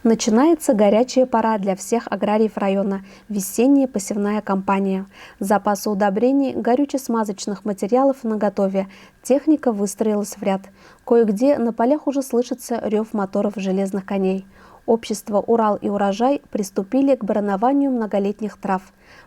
Начинается горячая пора для всех аграриев района – весенняя посевная кампания. Запасы удобрений, горюче-смазочных материалов наготове. Техника выстроилась в ряд. Кое-где на полях уже слышится рев моторов железных коней. Общество «Урал и урожай» приступили к баранованию многолетних трав.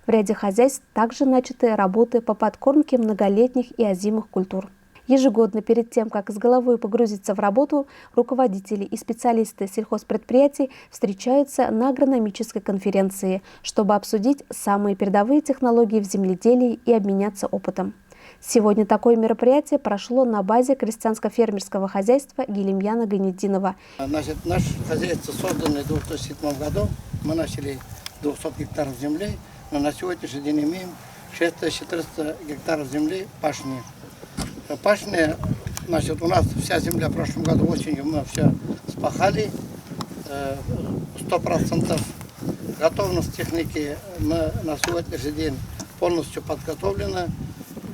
В ряде хозяйств также начаты работы по подкормке многолетних и озимых культур. Ежегодно перед тем, как с головой погрузиться в работу, руководители и специалисты сельхозпредприятий встречаются на агрономической конференции, чтобы обсудить самые передовые технологии в земледелии и обменяться опытом. Сегодня такое мероприятие прошло на базе крестьянско-фермерского хозяйства Гилемьяна Гайнетдинова. Наше хозяйство создано в 2007 году. Мы начали 200 гектаров земли, но на сегодняшний день имеем 6400 гектаров земли пашни. Пашня, у нас вся земля в прошлом году осенью мы все спахали, 100% готовность техники мы на сегодняшний день полностью подготовлена.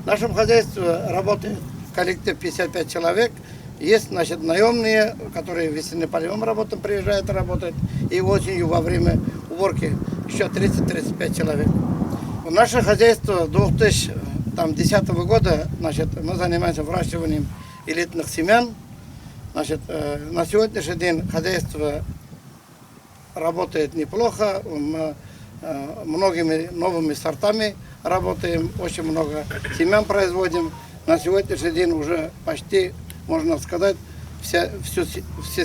В нашем хозяйстве работает коллектив 55 человек. Есть наемные, которые весенним полевым работам приезжают работать, и осенью во время уборки еще 30-35 человек. Наше хозяйство 2010 года мы занимаемся выращиванием элитных семян. На сегодняшний день хозяйство работает неплохо. Мы многими новыми сортами работаем, очень много семян производим. На сегодняшний день уже почти, можно сказать, все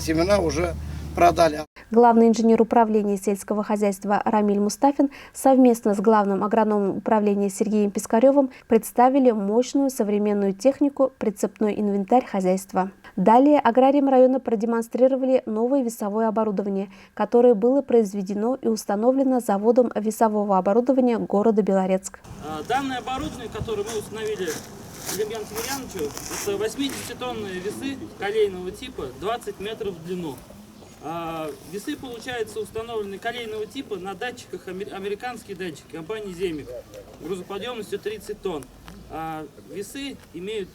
семена уже продали. Главный инженер управления сельского хозяйства Рамиль Мустафин совместно с главным агрономом управления Сергеем Пискаревым представили мощную современную технику «Прицепной инвентарь хозяйства». Далее аграриям района продемонстрировали новое весовое оборудование, которое было произведено и установлено заводом весового оборудования города Белорецк. Данное оборудование, которое мы установили Гилемьяну Тимиряновичу, это 80-тонные весы колейного типа, 20 метров в длину. Весы, получается, установлены колейного типа на датчиках, американские датчики компании Земик, грузоподъемностью 30 тонн. Весы имеют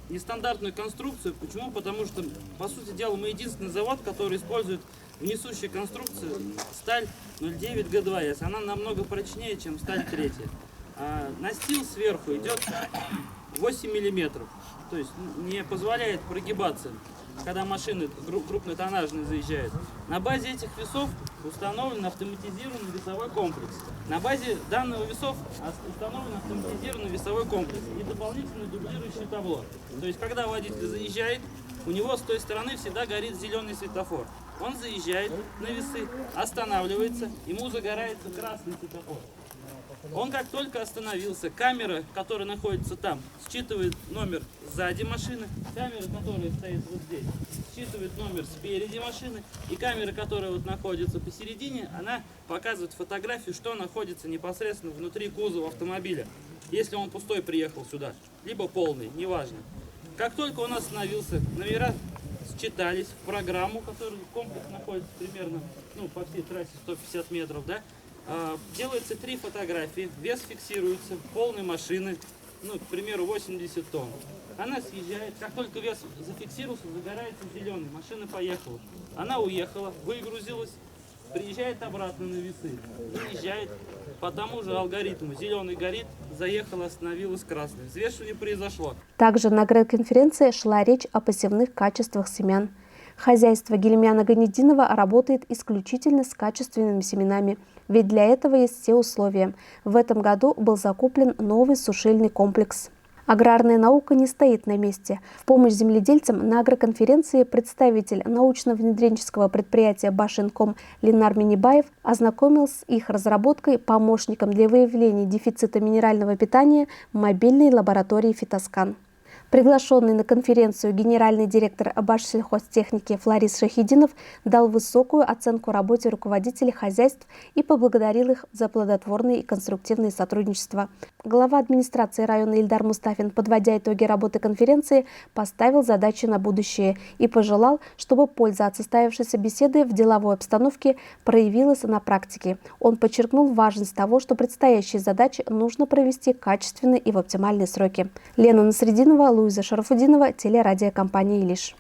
нестандартную конструкцию. Почему? Потому что, по сути дела, мы единственный завод, который использует в несущей конструкции сталь 0,9 Г2С. Она намного прочнее, чем сталь 3. Настил сверху идет 8 миллиметров, то есть не позволяет прогибаться, когда машины крупнотоннажные заезжают. На базе этих весов установлен автоматизированный весовой комплекс. На базе данного весов установлен автоматизированный весовой комплекс и дополнительное дублирующее табло. То есть, когда водитель заезжает, у него с той стороны всегда горит зеленый светофор. Он заезжает на весы, останавливается, ему загорается красный светофор. Он как только остановился, камера, которая находится там, считывает номер сзади машины, камера, которая стоит вот здесь, считывает номер спереди машины, и камера, которая вот находится посередине, она показывает фотографию, что находится непосредственно внутри кузова автомобиля, если он пустой приехал сюда, либо полный, неважно. Как только он остановился, номера считались в программу, которая комплекс находится примерно по всей трассе 150 метров, да? Делается 3 фотографии, вес фиксируется, полной машины, к примеру, 80 тонн. Она съезжает, как только вес зафиксировался, загорается зеленый, машина поехала. Она уехала, выгрузилась, приезжает обратно на весы, заезжает по тому же алгоритму. Зеленый горит, заехала, остановилась, красный. Взвешивание произошло. Также на агроконференции шла речь о посевных качествах семян. Хозяйство Гилемьяна Гайнетдинова работает исключительно с качественными семенами, ведь для этого есть все условия. В этом году был закуплен новый сушильный комплекс. Аграрная наука не стоит на месте. В помощь земледельцам на агроконференции представитель научно-внедренческого предприятия «Башинком» Ленар Минибаев ознакомил с их разработкой помощником для выявления дефицита минерального питания мобильной лаборатории «Фитоскан». Приглашенный на конференцию генеральный директор Башсельхозтехники Фларис Шахидинов дал высокую оценку работе руководителей хозяйств и поблагодарил их за плодотворное и конструктивное сотрудничество. Глава администрации района Ильдар Мустафин, подводя итоги работы конференции, поставил задачи на будущее и пожелал, чтобы польза от состоявшейся беседы в деловой обстановке проявилась на практике. Он подчеркнул важность того, что предстоящие задачи нужно провести качественно и в оптимальные сроки. Лена Насрединова, Луиза Шарафудинова, телерадиокомпания «Илиш».